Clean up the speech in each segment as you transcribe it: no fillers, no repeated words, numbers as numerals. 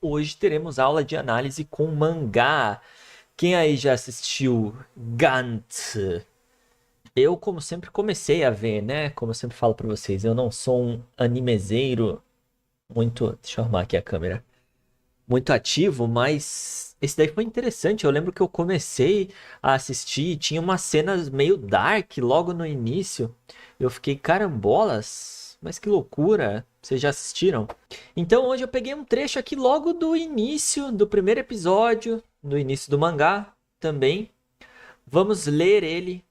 hoje teremos aula de análise com mangá. Quem aí já assistiu Gantz? Eu, como sempre, comecei a ver, né? Como eu sempre falo pra vocês, eu não sou um animezeiro muito... Deixa eu arrumar aqui a câmera. Muito ativo, mas esse daí foi interessante. Eu lembro que eu comecei a assistir e tinha umas cenas meio dark logo no início. Eu fiquei, carambolas, mas que loucura. Vocês já assistiram? Então hoje eu peguei um trecho aqui logo do início do primeiro episódio, do início do mangá também. Vamos ler ele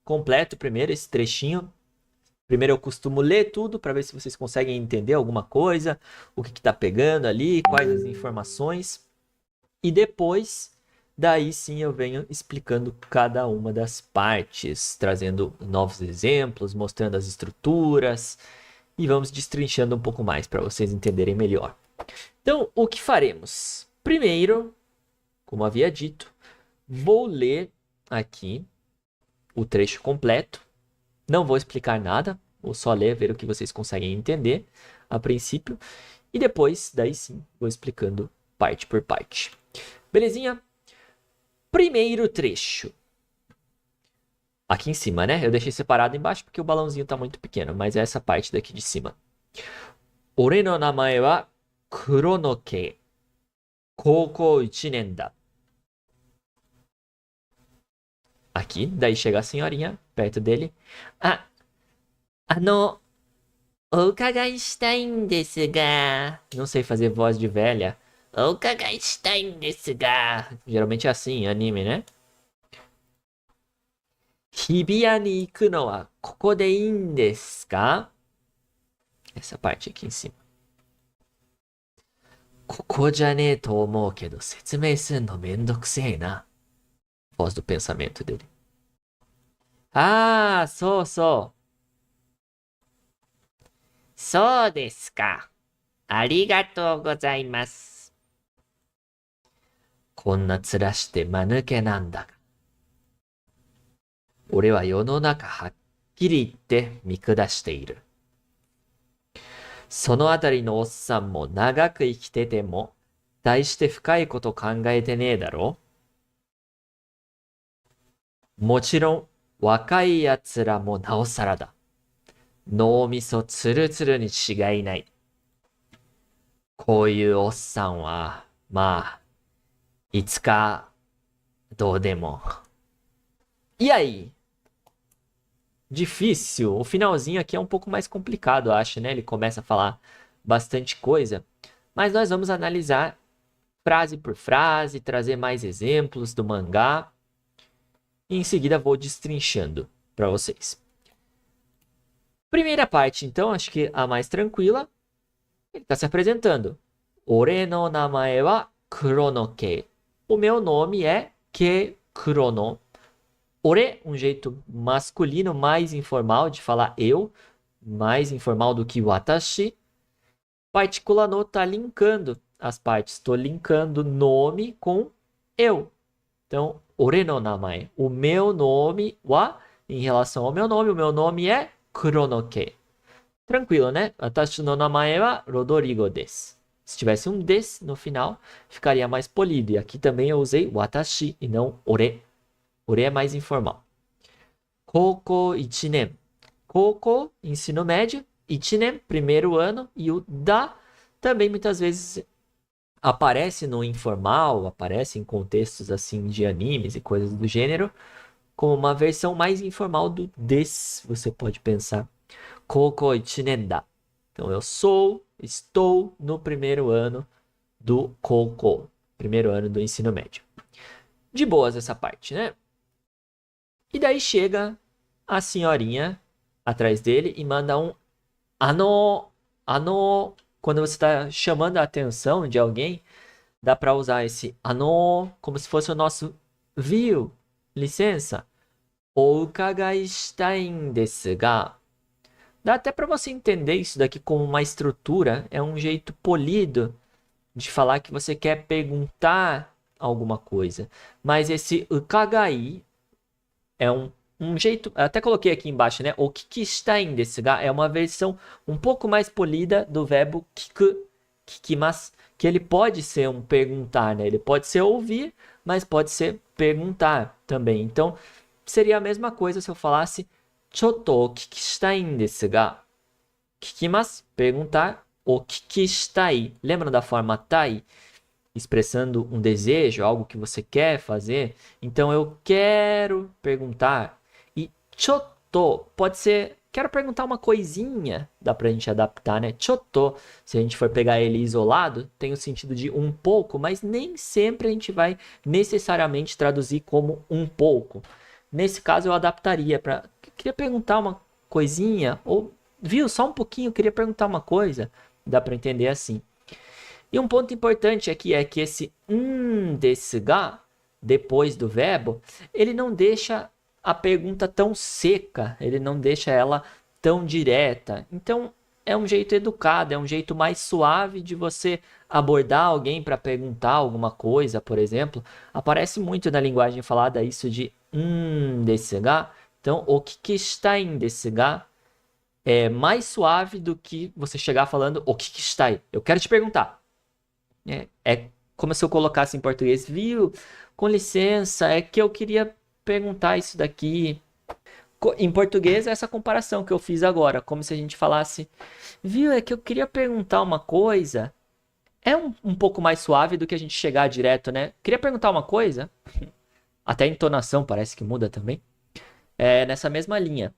completo primeiro, esse trechinho. Primeiro eu costumo ler tudo para ver se vocês conseguem entender alguma coisa, o que está pegando ali, quais as informações. E depois, daí sim eu venho explicando cada uma das partes, trazendo novos exemplos, mostrando as estruturas e vamos destrinchando um pouco mais para vocês entenderem melhor. Então, o que faremos? Primeiro, como havia dito, vou ler aqui o trecho completo. Não vou explicar nada, vou só ler, ver o que vocês conseguem entender a princípio. E depois, daí sim, vou explicando parte por parte. Belezinha? Primeiro trecho. Aqui em cima, né? Eu deixei separado embaixo porque o balãozinho tá muito pequeno, mas é essa parte daqui de cima. Ore no namae wa Kuronoke. Koukou 1年だ. Aqui, daí chega a senhorinha perto dele. Ah, お伺いしたいんですが. Não sei fazer voz de velha. お伺いしたいんですが. Geralmente é assim, anime, né? 日比谷に行くのはここでいいんですか? Essa parte aqui em cima. ここじゃねえと思うけど説明すんのめんどくせえな. Voz do pensamento dele. Ah, sou, sou. そうですか。ありがとうございます。こんな面して間抜けなんだが。俺は世の中はっきり言って見下している。そのあたりのおっさんも長く生きてても、大して深いこと考えてねえだろ。もちろん、若い奴らもなおさらだ。脳みそツルツルに違いない。こういうおっさんは、まあ、いつか、どうでも。E aí? Difícil. O finalzinho aqui é um pouco mais complicado, eu acho, né? Ele começa a falar bastante coisa. Mas nós vamos analisar frase por frase, trazer mais exemplos do mangá. E em seguida vou destrinchando para vocês. Primeira parte, então, acho que a mais tranquila. Ele está se apresentando. Ore no namae wa Kuronoke. O meu nome é Ke Kurono. Ore, um jeito masculino, mais informal de falar eu. Mais informal do que watashi. Partícula no está linkando as partes. Estou linkando nome com eu. Então, ore no namae. O meu nome wa, em relação ao meu nome, o meu nome é Kuronoke. Tranquilo, né? Watashi no namae wa Rodrigo desu. Se tivesse um des no final, ficaria mais polido. E aqui também eu usei watashi e não ore. Ore é mais informal. Koukou 1年. Koukou, ensino médio. 1年, primeiro ano. E o da também muitas vezes aparece no informal, aparece em contextos assim de animes e coisas do gênero, como uma versão mais informal do des, você pode pensar. Koukou 1年だ. Então eu estou no primeiro ano do Koukou, primeiro ano do ensino médio. De boas essa parte, né? E daí chega a senhorinha atrás dele e manda um ano. Quando você está chamando a atenção de alguém, dá para usar esse ano como se fosse o nosso viu, licença. O ukagai shitai desu ga. Dá até para você entender isso daqui como uma estrutura, é um jeito polido de falar que você quer perguntar alguma coisa. Mas esse ukagai é um jeito, até coloquei aqui embaixo, né? O kiki shitai desu ga é uma versão um pouco mais polida do verbo kiku, kikimasu, que ele pode ser um perguntar, né? Ele pode ser ouvir, mas pode ser perguntar também. Então, seria a mesma coisa se eu falasse chotto o kiki shitai n desu ga. Kikimasu, perguntar, o kiki shitai. Lembra da forma tai? Expressando um desejo, algo que você quer fazer. Então, eu quero perguntar. E chotto pode ser, quero perguntar uma coisinha. Dá pra gente adaptar, né? Chotto, se a gente for pegar ele isolado, tem o sentido de um pouco, mas nem sempre a gente vai necessariamente traduzir como um pouco. Nesse caso, eu adaptaria para... Queria perguntar uma coisinha, ou, viu, só um pouquinho, queria perguntar uma coisa. Dá para entender assim. E um ponto importante aqui é que esse desu ga, depois do verbo, ele não deixa a pergunta tão seca, ele não deixa ela tão direta. Então, é um jeito educado, é um jeito mais suave de você abordar alguém para perguntar alguma coisa, por exemplo. Aparece muito na linguagem falada isso de desu ga. Então, o kiki shitai desu ga é mais suave do que você chegar falando o kiki shitai. Eu quero te perguntar. É como se eu colocasse em português, viu? Com licença, é que eu queria perguntar isso daqui. Em português, essa comparação que eu fiz agora, como se a gente falasse, viu? É que eu queria perguntar uma coisa. É um pouco mais suave do que a gente chegar direto, né? Queria perguntar uma coisa. Até a entonação parece que muda também. É nessa mesma linha.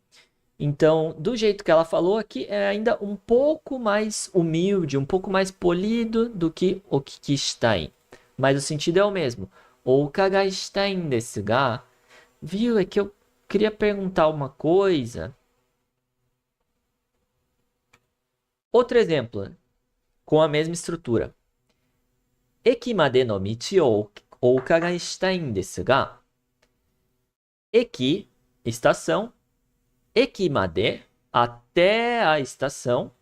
Então, do jeito que ela falou aqui, é ainda um pouco mais humilde, um pouco mais polido do que o kiki shitai. Mas o sentido é o mesmo. O ukagai shitai desu ga, viu? É que eu queria perguntar uma coisa. Outro exemplo, com a mesma estrutura. Eki made no michi o ukagai shitai desu ga. Eki, estação. Eki made, até a estação.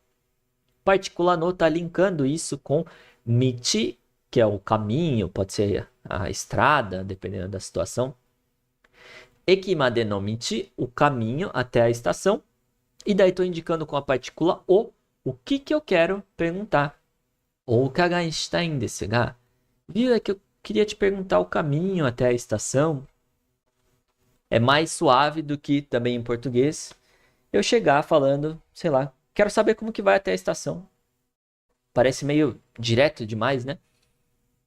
Partícula no está linkando isso com michi, que é o caminho, pode ser a estrada, dependendo da situação. Eki made no michi, o caminho até a estação. E daí estou indicando com a partícula o que eu quero perguntar. O ukagai shitai desu ga. Viu? É que eu queria te perguntar o caminho até a estação. É mais suave do que também em português eu chegar falando, sei lá, quero saber como que vai até a estação. Parece meio direto demais, né?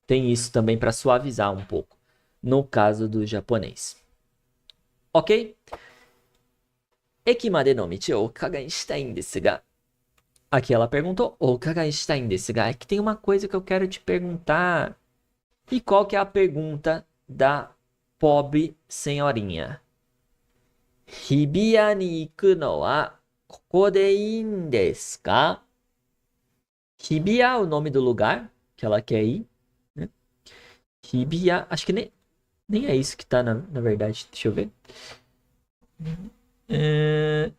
Tem isso também para suavizar um pouco, no caso do japonês. Ok? Eki made no michi o ukagai shitai desu ga. Aqui ela perguntou, o ukagai shitai desu ga. É que tem uma coisa que eu quero te perguntar. E qual que é a pergunta da pobre senhorinha? Hibiya ni iku no wa koko de ii desu ka? Hibiya é o nome do lugar que ela quer ir, né? Hibiya, acho que nem é isso que tá na verdade. Deixa eu ver. Deixa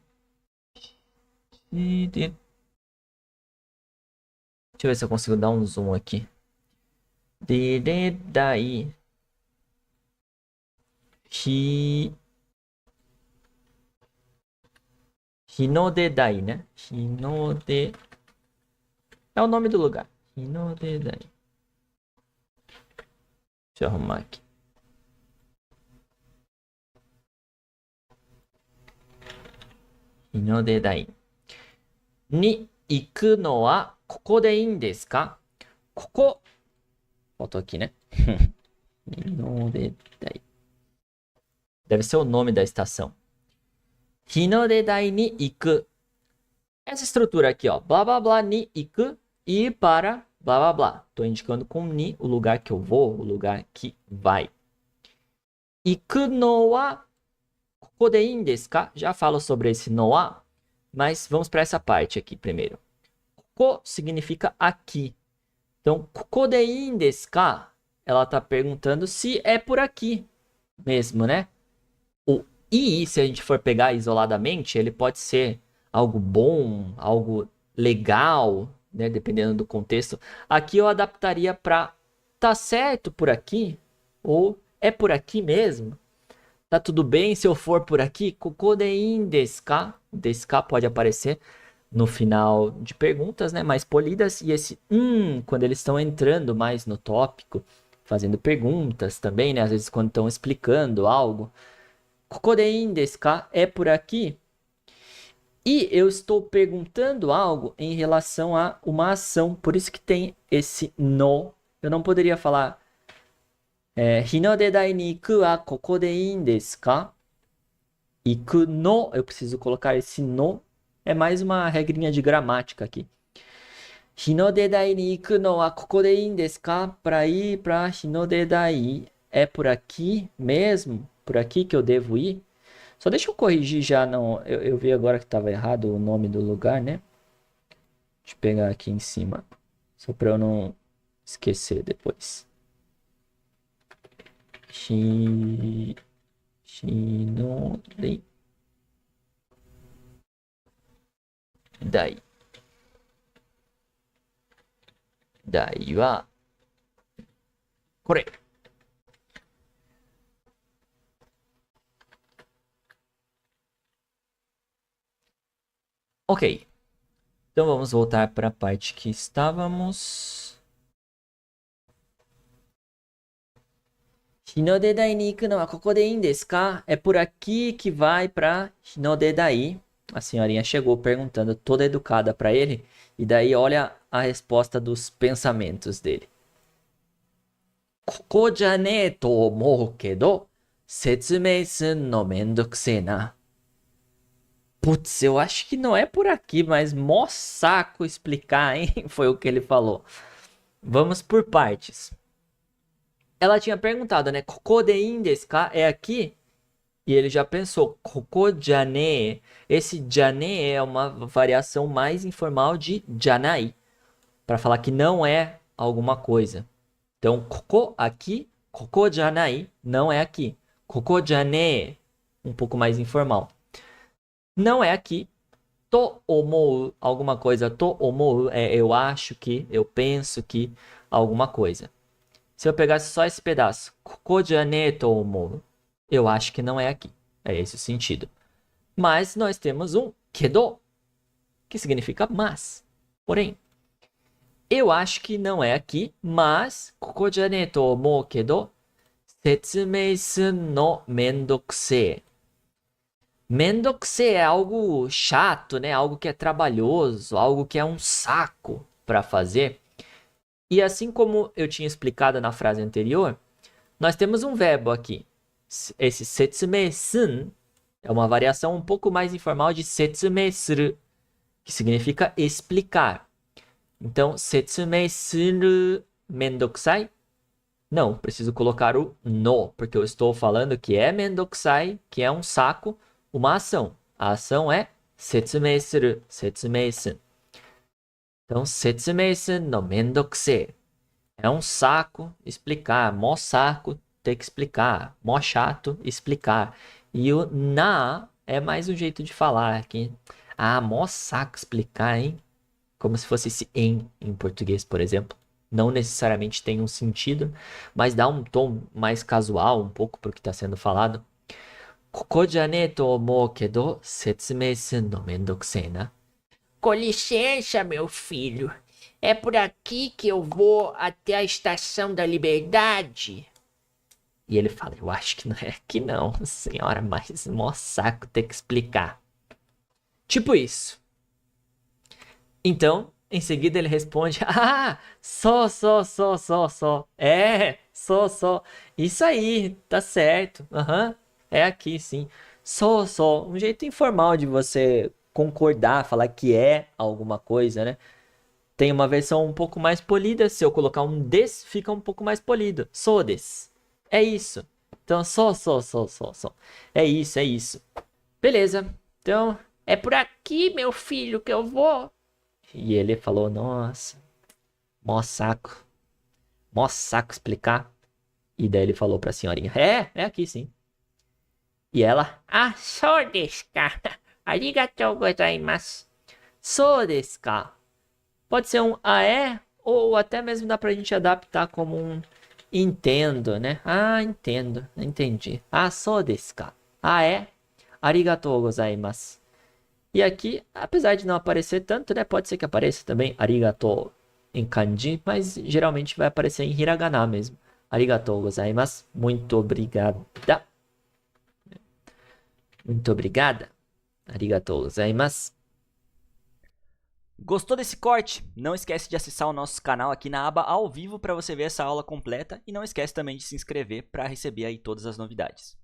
eu ver se eu consigo dar um zoom aqui. Deredai. Hinodedai, né? Hinode... É o nome do lugar. Hinodedai. Deixa eu arrumar aqui. Hinodedai. Ni iku no wa koko de ii desu ka? Koko. Faltou aqui, né? Hinodedai. Deve ser o nome da estação. Hinodedai ni iku. Essa estrutura aqui, ó. Blá, blá, blá, ni iku. Ir para blá, blá, blá. Tô indicando com ni o lugar que eu vou, o lugar que vai. Iku no wa koko de ii desu ka? Já falo sobre esse no wa, mas vamos para essa parte aqui primeiro. Koko significa aqui. Então, koko de ii desu ka? Ela tá perguntando se é por aqui mesmo, né? O i, se a gente for pegar isoladamente, ele pode ser algo bom, algo legal, né? Dependendo do contexto. Aqui eu adaptaria para tá certo por aqui? Ou é por aqui mesmo? Tá tudo bem se eu for por aqui? Koko de ii desu ka? Desu ka pode aparecer. no final de perguntas, né, mais polidas, e esse quando eles estão entrando mais no tópico, fazendo perguntas também, né, às vezes quando estão explicando algo. Kokode in desu ka? É por aqui? E eu estou perguntando algo em relação a uma ação, por isso que tem esse no. Eu não poderia falar Hinode dai ni iku wa kokode in desu ka? Iku no, eu preciso colocar esse no. É mais uma regrinha de gramática aqui. Hinode dai ni iku no wa kokode in desu ka? Para ir para Hinode dai. É por aqui mesmo? Por aqui que eu devo ir? Só deixa eu corrigir já, não. Eu vi agora que estava errado o nome do lugar, né? Deixa eu pegar aqui em cima. Só para eu não esquecer depois. Shinode dai. Dai wa これ。Ok. Então vamos voltar para a parte que estávamos. Hinode dai ni iku no wa kokode in desu ka? É por aqui que vai para Hinode dai. A senhorinha chegou perguntando, toda educada para ele. E daí olha a resposta dos pensamentos dele. Koko ja ne to omou kedo, setsumei suru no mendokusei na. Putz, eu acho que não é por aqui, mas mó saco explicar, hein? Foi o que ele falou. Vamos por partes. Ela tinha perguntado, né? Koko de in desu ka? É aqui? E ele já pensou, koko jane. Esse jane é uma variação mais informal de janai, para falar que não é alguma coisa. Então, koko aqui, koko janai não é aqui. Koko jane, um pouco mais informal. Não é aqui. To omou, alguma coisa. To omou é eu acho que, eu penso que, alguma coisa. Se eu pegasse só esse pedaço, koko jane to omou, eu acho que não é aqui. É esse o sentido. Mas nós temos um kedo, que significa mas. Porém, eu acho que não é aqui, mas koko jane to omou kedo, setsumei suru no mendokusei. Mendokusei é algo chato, né? Algo que é trabalhoso, algo que é um saco para fazer. E assim como eu tinha explicado na frase anterior, nós temos um verbo aqui. Esse setsumei sun é uma variação um pouco mais informal de setsumei suru, que significa explicar. Então, setsumei suru mendokusai? Não, preciso colocar o no, porque eu estou falando que é mendokusai, que é um saco, uma ação. A ação é setsumei suru, setsumei sun. Então, setsumei sun no mendokusei. É um saco explicar, mó saco ter que explicar, mó chato explicar. E o na é mais um jeito de falar aqui. Ah, mó saco explicar, hein? Como se fosse esse em português, por exemplo. Não necessariamente tem um sentido, mas dá um tom mais casual um pouco para o que está sendo falado. Koko ja ne to omou kedo, setsumei suru no mendokusei na. Com licença, meu filho. É por aqui que eu vou até a Estação da Liberdade? E ele fala, eu acho que não é aqui não, senhora, mas mó saco ter que explicar. Tipo isso. Então, em seguida ele responde, ah, só. Só. Isso aí, tá certo. Aham, é aqui sim. Só. Um jeito informal de você concordar, falar que é alguma coisa, né? Tem uma versão um pouco mais polida. Se eu colocar um des, fica um pouco mais polido. So des. É isso. Então, só. É isso. Beleza. Então, É por aqui, meu filho, que eu vou. e ele falou, nossa, mó saco. Mó saco explicar. E daí ele falou pra senhorinha, é aqui sim. E ela, Ah, só desu ka. Arigatou gozaimasu. so desu ka? Pode ser um ou até mesmo dá pra gente adaptar como um entendo, né? Ah, entendo, entendi. Ah, so desu ka? Ah, é? Arigatou gozaimasu. E aqui, apesar de não aparecer tanto, né? Pode ser que apareça também arigato em kanji, mas geralmente vai aparecer em hiragana mesmo. Arigatou gozaimasu. Muito obrigada. Muito obrigada. Arigatou gozaimasu. Gostou desse corte? Não esquece de acessar o nosso canal aqui na aba ao vivo para você ver essa aula completa e não esquece também de se inscrever para receber aí todas as novidades.